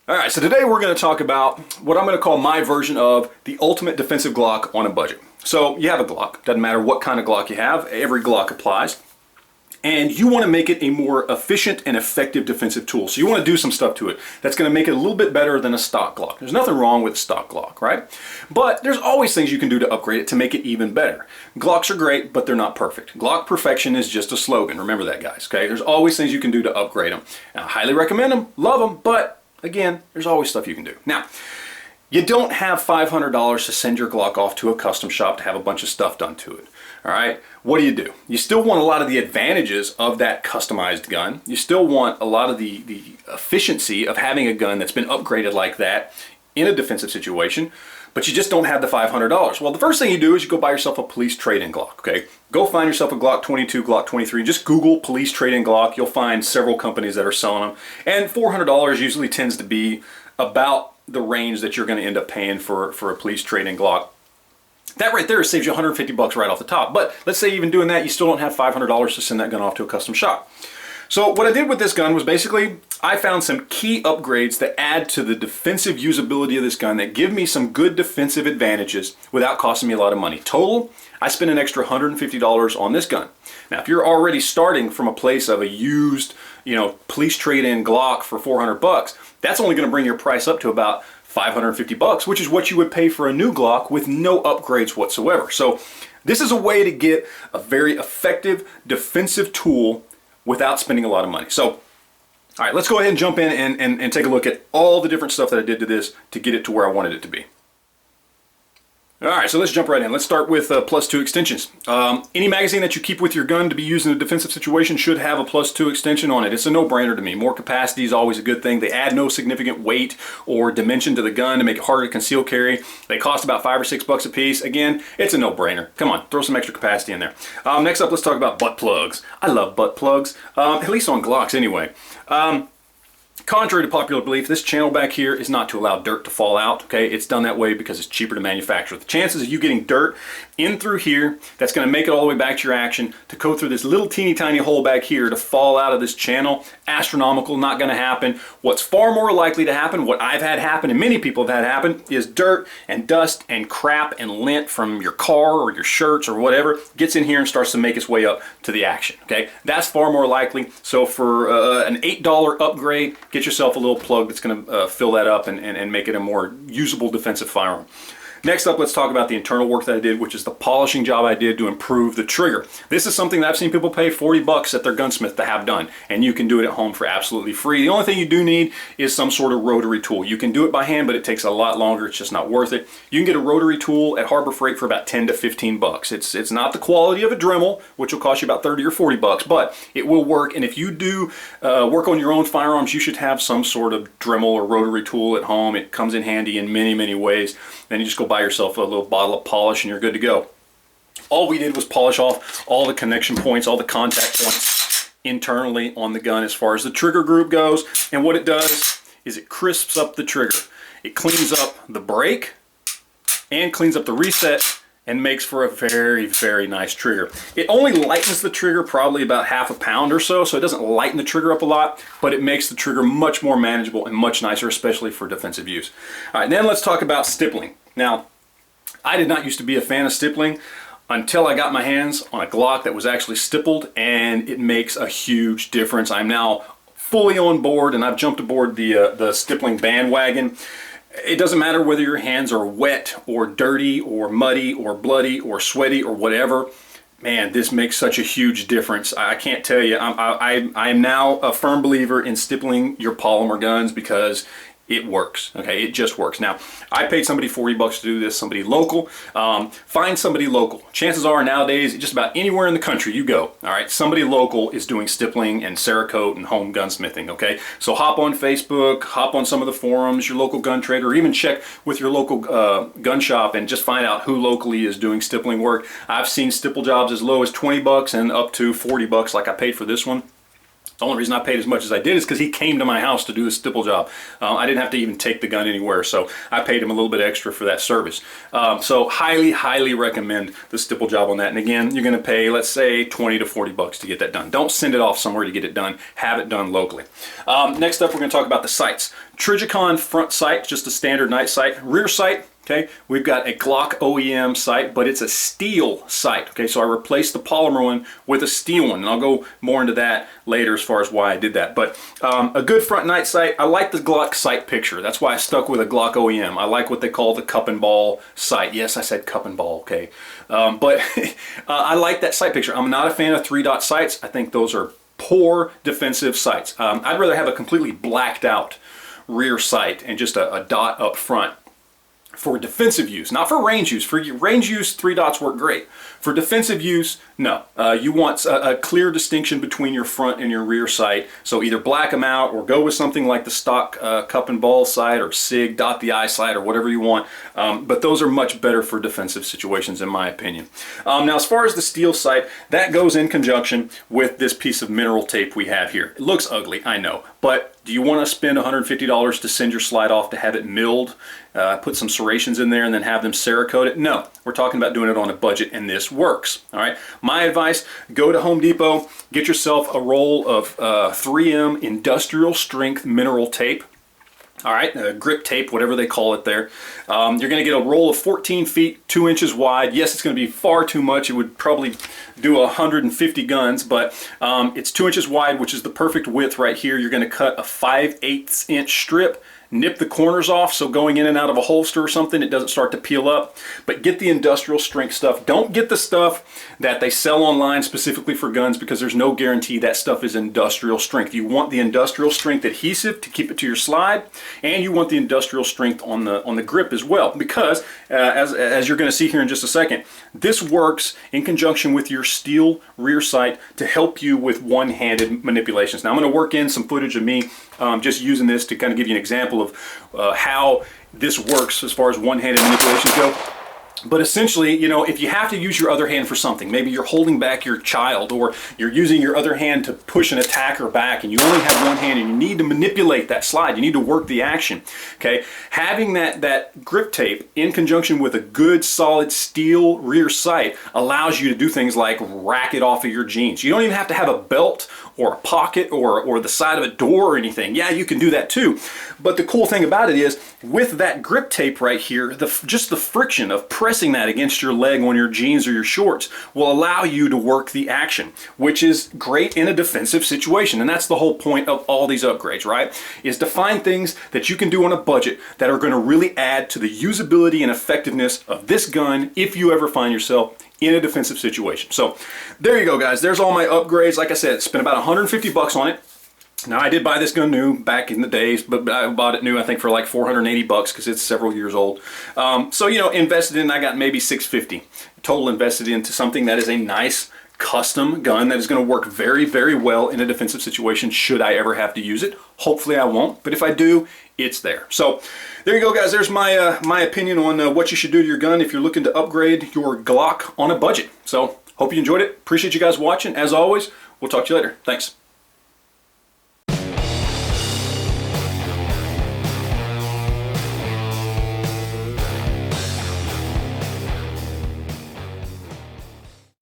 All right, so today we're going to talk about what I'm going to call my version of the ultimate defensive Glock on a budget. So you have a Glock, doesn't matter what kind of Glock you have, every Glock applies. And you want to make it a more efficient and effective defensive tool. So you want to do some stuff to it that's going to make it a little bit better than a stock Glock. There's nothing wrong with a stock Glock, right? But there's always things you can do to upgrade it to make it even better. Glocks are great, but they're not perfect. Glock perfection is just a slogan. Remember that, guys, okay? There's always things you can do to upgrade them. And I highly recommend them, love them, but again, there's always stuff you can do. Now, you don't have $500 to send your Glock off to a custom shop to have a bunch of stuff done to it. All right, what do? You still want a lot of the advantages of that customized gun. You still want a lot of the efficiency of having a gun that's been upgraded like that in a defensive situation, but you just don't have the $500. Well, the first thing you do is you go buy yourself a police trade-in Glock, okay? Go find yourself a Glock 22, Glock 23. Just Google police trade-in Glock. You'll find several companies that are selling them. And $400 usually tends to be about the range that you're going to end up paying for a police trade-in Glock. That right there saves you $150 right off the top. But let's say even doing that, you still don't have $500 to send that gun off to a custom shop. So what I did with this gun was basically, I found some key upgrades that add to the defensive usability of this gun that give me some good defensive advantages without costing me a lot of money. Total, I spent an extra $150 on this gun. Now, if you're already starting from a place of a used, police trade-in Glock for $400, that's only going to bring your price up to about $550, which is what you would pay for a new Glock with no upgrades whatsoever. So this is a way to get a very effective defensive tool without spending a lot of money. So, all right, let's go ahead and jump in and take a look at all the different stuff that I did to this to get it to where I wanted it to be. All right, so let's jump right in. Let's start with +2 extensions. Any magazine that you keep with your gun to be used in a defensive situation should have a +2 extension on it. It's a no-brainer to me. More capacity is always a good thing. They add no significant weight or dimension to the gun to make it harder to conceal carry. They cost about $5 or $6 a piece. Again, it's a no-brainer. Come on, throw some extra capacity in there. Next up, let's talk about butt plugs. I love butt plugs, at least on Glocks anyway. Contrary to popular belief, this channel back here is not to allow dirt to fall out, okay? It's done that way because it's cheaper to manufacture. The chances of you getting dirt in through here, that's gonna make it all the way back to your action, to go through this little teeny tiny hole back here to fall out of this channel, astronomical, not gonna happen. What's far more likely to happen, what I've had happen and many people have had happen, is dirt and dust and crap and lint from your car or your shirts or whatever gets in here and starts to make its way up to the action, okay? That's far more likely. So for an $8 upgrade, get yourself a little plug that's going to fill that up and make it a more usable defensive firearm. Next up, let's talk about the internal work that I did, which is the polishing job I did to improve the trigger. This is something that I've seen people pay $40 at their gunsmith to have done, and you can do it at home for absolutely free. The only thing you do need is some sort of rotary tool. You can do it by hand, but it takes a lot longer. It's just not worth it. You can get a rotary tool at Harbor Freight for about 10 to 15 bucks. It's not the quality of a Dremel, which will cost you about 30 or 40 bucks, but it will work. And if you do work on your own firearms, you should have some sort of Dremel or rotary tool at home. It comes in handy in many, many ways. Then you just go buy yourself a little bottle of polish and you're good to go. All we did was polish off all the connection points, all the contact points internally on the gun as far as the trigger group goes. And what it does is it crisps up the trigger. It cleans up the break and cleans up the reset and makes for a very, very nice trigger. It only lightens the trigger probably about half a pound or so, so it doesn't lighten the trigger up a lot, but it makes the trigger much more manageable and much nicer, especially for defensive use. All right, then let's talk about stippling. Now, I did not used to be a fan of stippling until I got my hands on a Glock that was actually stippled, and it makes a huge difference. I'm now fully on board, and I've jumped aboard the stippling bandwagon. It doesn't matter whether your hands are wet or dirty or muddy or bloody or sweaty or whatever. Man, this makes such a huge difference. I can't tell you. I am now a firm believer in stippling your polymer guns because it works, okay? It just works. Now, I paid somebody $40 to do this, somebody local. Find somebody local. Chances are nowadays, just about anywhere in the country you go, all right, somebody local is doing stippling and Cerakote and home gunsmithing, okay? So hop on Facebook, hop on some of the forums, your local gun trader, or even check with your local gun shop and just find out who locally is doing stippling work. I've seen stipple jobs as low as $20 and up to $40 like I paid for this one. The only reason I paid as much as I did is because he came to my house to do a stipple job. I didn't have to even take the gun anywhere, so I paid him a little bit extra for that service. So highly recommend the stipple job on that. And again, you're going to pay, let's say, 20 to 40 bucks to get that done. Don't send it off somewhere to get it done. Have it done locally. Next up, we're going to talk about the sights. Trijicon front sight, just a standard night sight. Rear sight. Okay, we've got a Glock OEM sight, but it's a steel sight. Okay, so I replaced the polymer one with a steel one, and I'll go more into that later as far as why I did that. But a good front night sight. I like the Glock sight picture. That's why I stuck with a Glock OEM. I like what they call the cup and ball sight. Yes, I said cup and ball. Okay, but I like that sight picture. I'm not a fan of 3-dot sights. I think those are poor defensive sights. I'd rather have a completely blacked out rear sight and just a dot up front. For defensive use, not for range use. For range use, 3 dots work great. For defensive use, no. You want a clear distinction between your front and your rear sight. So either black them out or go with something like the stock cup and ball sight or SIG, dot the eye sight or whatever you want. But those are much better for defensive situations in my opinion. Now as far as the steel sight, that goes in conjunction with this piece of mineral tape we have here. It looks ugly, I know, but do you want to spend $150 to send your slide off to have it milled, put some serrations in there and then have them Cerakote it? No, we're talking about doing it on a budget and this works. All right, my advice, go to Home Depot, get yourself a roll of 3M industrial strength mineral tape. All right, grip tape, whatever they call it there. You're going to get a roll of 14 feet, 2 inches wide. Yes, it's going to be far too much. It would probably do 150 guns, but it's 2 inches wide, which is the perfect width right here. You're going to cut a 5/8 inch strip, nip the corners off so going in and out of a holster or something it doesn't start to peel up. But get the industrial strength stuff. Don't get the stuff that they sell online specifically for guns because there's no guarantee that stuff is industrial strength. You want the industrial strength adhesive to keep it to your slide, and you want the industrial strength on the grip as well, because as you're going to see here in just a second, this works in conjunction with your steel rear sight to help you with one-handed manipulations. Now I'm going to work in some footage of me just using this to kind of give you an example of how this works as far as one-handed manipulations go. But essentially, you know, if you have to use your other hand for something, maybe you're holding back your child or you're using your other hand to push an attacker back and you only have one hand and you need to manipulate that slide, you need to work the action, okay? Having that grip tape in conjunction with a good solid steel rear sight allows you to do things like rack it off of your jeans. You don't even have to have a belt or a pocket or the side of a door or anything. Yeah, you can do that too. But the cool thing about it is with that grip tape right here, just the friction of pressing that against your leg on your jeans or your shorts will allow you to work the action, which is great in a defensive situation. And that's the whole point of all these upgrades, right? Is to find things that you can do on a budget that are going to really add to the usability and effectiveness of this gun if you ever find yourself in a defensive situation. So there you go, guys. There's all my upgrades. Like I said, spent about 150 bucks on it. Now I did buy this gun new back in the days, but I bought it new I think for like 480 bucks because it's several years old. So you know, invested in, I got maybe 650 total invested into something that is a nice custom gun that is going to work very well in a defensive situation should I ever have to use it. Hopefully I won't, but if I do, it's there. So there you go, guys. There's my my opinion on what you should do to your gun if you're looking to upgrade your Glock on a budget. So hope you enjoyed it. Appreciate you guys watching. As always, we'll talk to you later. Thanks.